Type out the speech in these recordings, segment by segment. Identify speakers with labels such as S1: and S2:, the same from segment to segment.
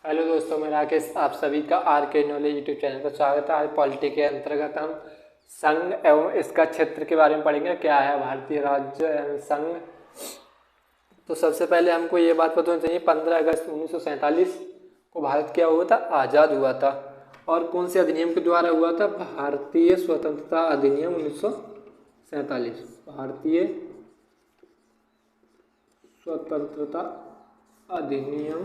S1: Hello दोस्तों, मैं राकेश आप सभी का आर के नॉलेज यूट्यूब चैनल पर स्वागत है। आज पॉलिटी के अंतर्गत हम संघ एवं इसका क्षेत्र के बारे में पढ़ेंगे। क्या है भारतीय राज्य एवं संघ। तो सबसे पहले हमको ये बात पता होनी चाहिए, 15 अगस्त 1947 को भारत क्या हुआ था, आज़ाद हुआ था। और कौन से अधिनियम के द्वारा हुआ था, भारतीय स्वतंत्रता अधिनियम 1947। भारतीय स्वतंत्रता अधिनियम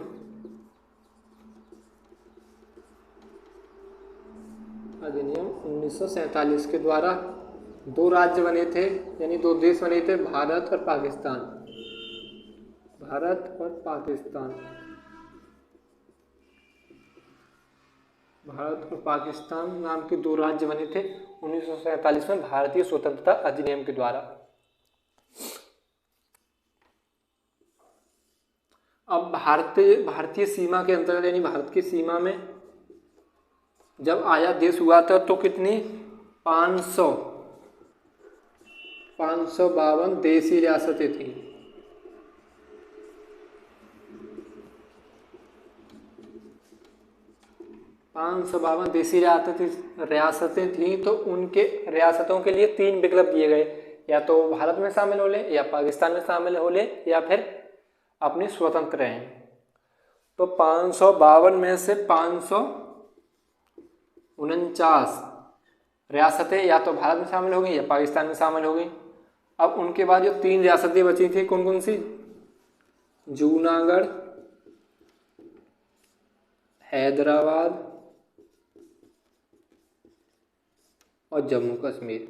S1: 1947 के द्वारा दो राज्य बने थे, यानी दो देश बने थे, भारत और पाकिस्तान। भारत और पाकिस्तान। भारत और पाकिस्तान नाम के दो राज्य बने थे 1947 में भारतीय स्वतंत्रता अधिनियम के द्वारा। अब भारतीय सीमा के अंतर्गत यानी भारत की सीमा में जब आज़ाद देश हुआ था तो कितनी 552 देशी रियासतें थी। 552 देशी रियासतें थी। तो उनके रियासतों के लिए 3 विकल्प दिए गए, या तो भारत में शामिल हो ले, या पाकिस्तान में शामिल हो ले, या फिर अपनी स्वतंत्र रहें। तो 552 में से 549 रियासतें या तो भारत में शामिल हो गई या पाकिस्तान में शामिल हो गई। अब उनके बाद जो 3 रियासतें बची थी, कौन कौन सी, जूनागढ़, हैदराबाद और जम्मू कश्मीर।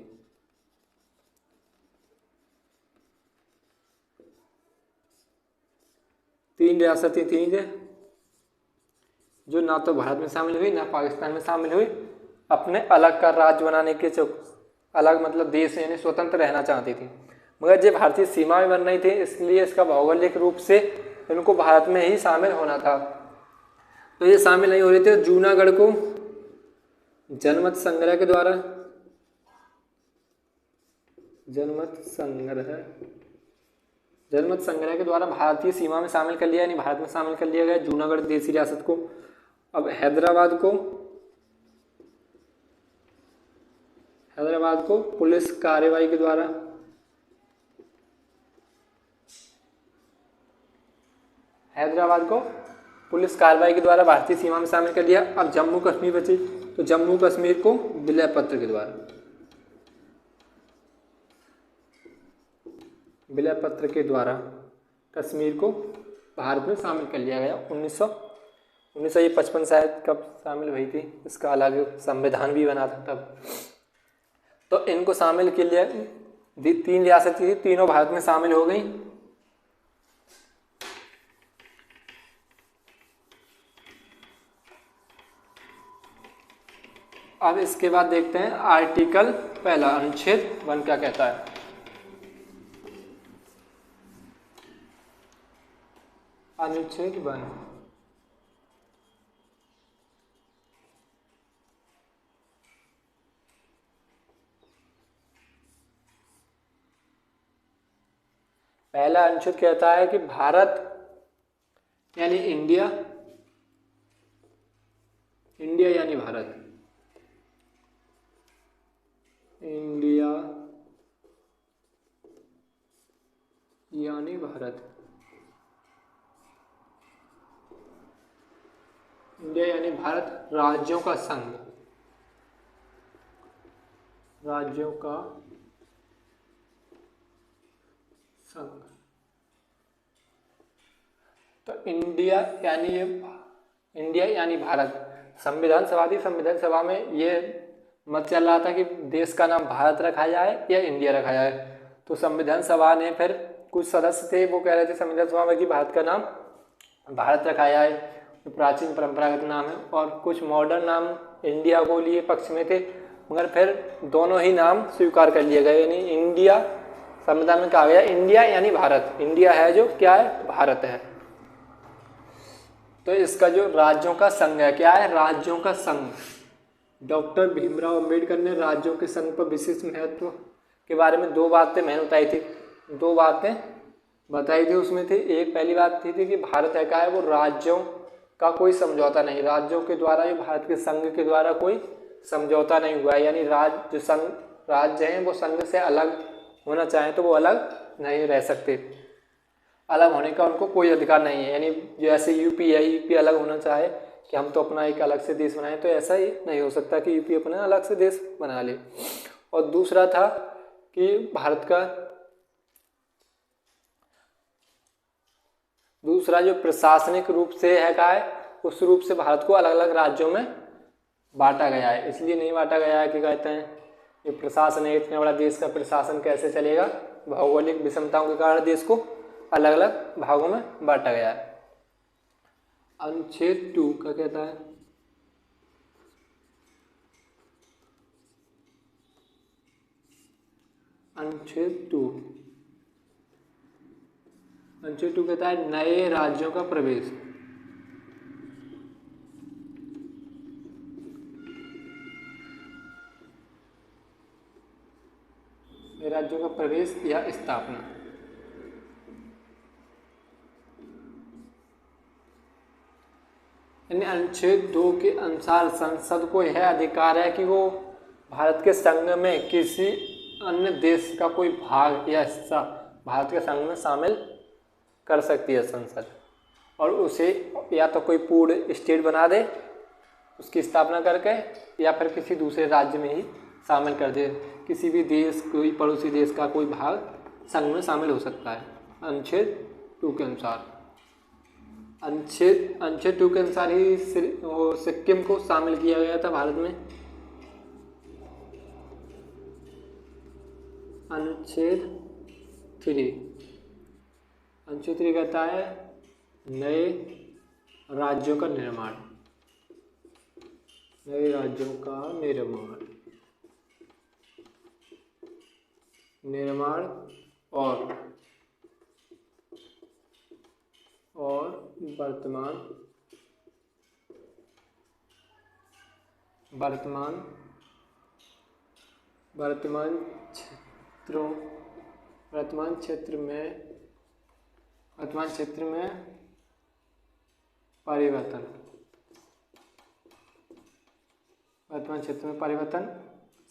S1: तीन रियासतें थी जो ना तो भारत में शामिल हुई ना पाकिस्तान में शामिल हुई, अपने अलग का राज्य बनाने के अलग मतलब देश यानी स्वतंत्र रहना चाहती थी। मगर ये भारतीय सीमा में बन रही थी, इसलिए इसका भौगोलिक रूप से इनको भारत में ही शामिल होना था। तो ये शामिल नहीं हो रहे थे। जूनागढ़ को जनमत संग्रह के द्वारा जनमत संग्रह के द्वारा भारतीय सीमा में शामिल कर लिया, यानी भारत में शामिल कर लिया गया जूनागढ़ देशी रियासत को। अब हैदराबाद को पुलिस कार्रवाई के द्वारा भारतीय सीमा में शामिल कर लिया। अब जम्मू कश्मीर बची, तो जम्मू कश्मीर को विलय पत्र के द्वारा कश्मीर को भारत में शामिल कर लिया गया। 1955 शायद कब शामिल हुई थी, इसका अलग संविधान भी बना था तब। तो इनको शामिल के लिए 3 रियासतें थी, तीनों भारत में शामिल हो गई। अब इसके बाद देखते हैं आर्टिकल पहला, अनुच्छेद 1 क्या कहता है। अनुच्छेद 1, पहला अनुच्छेद कहता है कि भारत यानी इंडिया यानी भारत, इंडिया यानी भारत, इंडिया यानी भारत राज्यों का संघ, राज्यों का संघ। तो इंडिया यानी भारत। संविधान सभा थी, संविधान सभा में ये मत चल रहा था कि देश का नाम भारत रखा जाए या इंडिया रखा जाए। तो संविधान सभा ने फिर कुछ सदस्य थे, वो कह रहे थे संविधान सभा में कि भारत का नाम भारत रखा जाए, तो प्राचीन परंपरागत नाम है। और कुछ मॉडर्न नाम इंडिया को लिए पक्ष में थे, मगर फिर दोनों ही नाम स्वीकार कर लिए गए। यानी इंडिया, संविधान में कहा गया इंडिया यानी भारत, इंडिया है जो क्या है, भारत है। तो इसका जो राज्यों का संघ है, क्या है, राज्यों का संघ। डॉक्टर भीमराव अंबेडकर ने राज्यों के संघ पर विशेष महत्व के बारे में 2 बातें मैंने बताई थी। 2 बातें बताई थी, उसमें थी एक पहली बात थी कि भारत है क्या है, वो राज्यों का कोई समझौता नहीं, राज्यों के द्वारा जो भारत के संघ के द्वारा कोई समझौता नहीं हुआ है, यानी राज्य हैं वो संघ से अलग होना चाहें तो वो अलग नहीं रह सकते, अलग होने का उनको कोई अधिकार नहीं है। यानी जैसे यूपी है, यूपी अलग होना चाहे कि हम तो अपना एक अलग से देश बनाएं, तो ऐसा ही नहीं हो सकता कि यूपी अपना अलग से देश बना ले। और दूसरा था कि भारत का दूसरा जो प्रशासनिक रूप से है का है, उस रूप से भारत को अलग अलग राज्यों में बांटा गया है। इसलिए नहीं बांटा गया है कि कहते हैं ये प्रशासन है, इतना बड़ा देश का प्रशासन कैसे चलेगा, भौगोलिक विषमताओं के कारण देश को अलग अलग भागों में बांटा गया है। अनुच्छेद 2 क्या कहता है? अनुच्छेद 2 कहता है नए राज्यों का प्रवेश। नए राज्यों का प्रवेश या स्थापना। अनुच्छेद 2 के अनुसार संसद को यह अधिकार है कि वो भारत के संघ में किसी अन्य देश का कोई भाग या हिस्सा भारत के संघ में शामिल कर सकती है संसद, और उसे या तो कोई पूर्ण स्टेट बना दे उसकी स्थापना करके, या फिर किसी दूसरे राज्य में ही शामिल कर दे। किसी भी देश, कोई पड़ोसी देश का कोई भाग संघ में शामिल हो सकता है अनुच्छेद 2 के अनुसार। अनुच्छेद 2 के अनुसार ही सिक्किम को शामिल किया गया था भारत में। अनुच्छेद 3 कहता है नए राज्यों का निर्माण। नए राज्यों का निर्माण और वर्तमान क्षेत्र में परिवर्तन,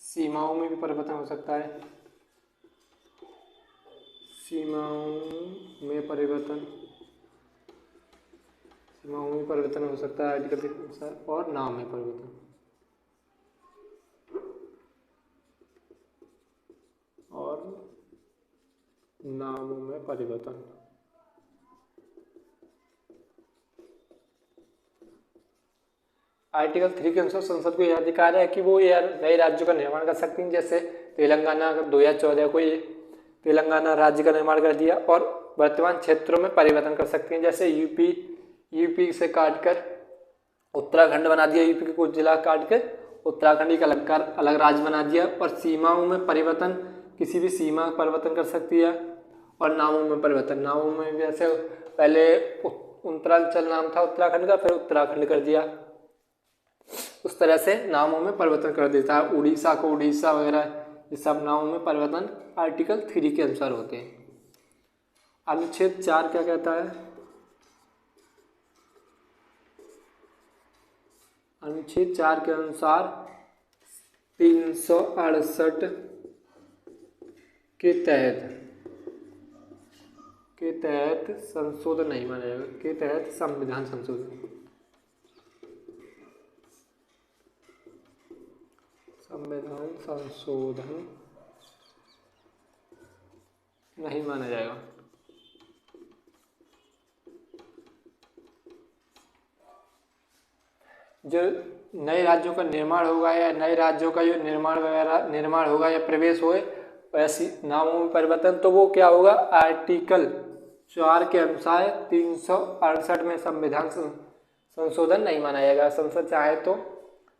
S1: सीमाओं में भी परिवर्तन हो सकता है, सीमाओं में परिवर्तन हो सकता है आर्टिकल के अनुसार, और नाम में परिवर्तन, नामों में परिवर्तन। आर्टिकल 3 के अनुसार संसद को यह अधिकार है कि वो नए राज्यों का निर्माण कर सकती हैं। जैसे तेलंगाना 2014 को ये तेलंगाना राज्य का निर्माण कर दिया, और वर्तमान क्षेत्रों में परिवर्तन कर सकती हैं। जैसे यूपी से काट कर उत्तराखंड बना दिया, यूपी के कुछ जिला काट कर उत्तराखंड एक अलग राज्य बना दिया। और सीमाओं में परिवर्तन, किसी भी सीमा परिवर्तन कर सकती है। और नामों में परिवर्तन, नामों में जैसे पहले उत्तरांचल नाम था उत्तराखंड का, फिर उत्तराखंड कर दिया, उस तरह से नामों में परिवर्तन कर देता है। उड़ीसा को उड़ीसा वगैरह, ये सब नामों में परिवर्तन आर्टिकल 3 के अनुसार होते हैं। अनुच्छेद 4 क्या कहता है? अनुच्छेद 4 के अनुसार 368 के तहत संशोधन नहीं माना जाएगा, के तहत संविधान संशोधन नहीं माना जाएगा। जो नए राज्यों का निर्माण होगा या नए राज्यों का जो निर्माण होगा या प्रवेश होए, ऐसी नामों में परिवर्तन, तो वो क्या होगा? आर्टिकल 4 के अनुसार 368 में संविधान संशोधन नहीं माना जाएगा। संसद चाहे तो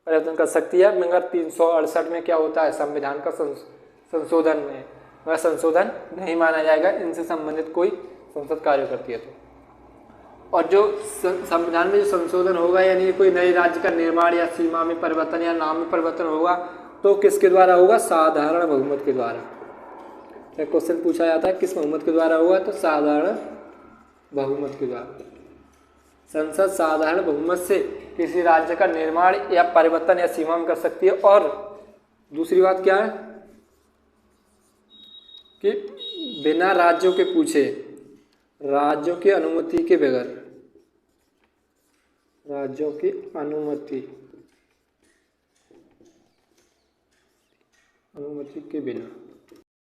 S1: परिवर्तन कर सकती है, मगर 368 में क्या होता है? संविधान का संशोधन में वह संशोधन नहीं माना जाएगा, इनसे संबंधित कोई संसद कार्य करती है तो। और जो संविधान में जो संशोधन होगा, यानी कोई नए राज्य का निर्माण या सीमा में परिवर्तन या नाम में परिवर्तन होगा, तो किसके द्वारा होगा? साधारण बहुमत के द्वारा। क्वेश्चन पूछा जाता है किस बहुमत के द्वारा होगा, तो साधारण बहुमत के द्वारा। संसद साधारण बहुमत से किसी राज्य का निर्माण या परिवर्तन या सीमा में कर सकती है। और दूसरी बात क्या है कि बिना राज्यों के पूछे, राज्यों की अनुमति के बगैर, राज्यों की अनुमति के बिना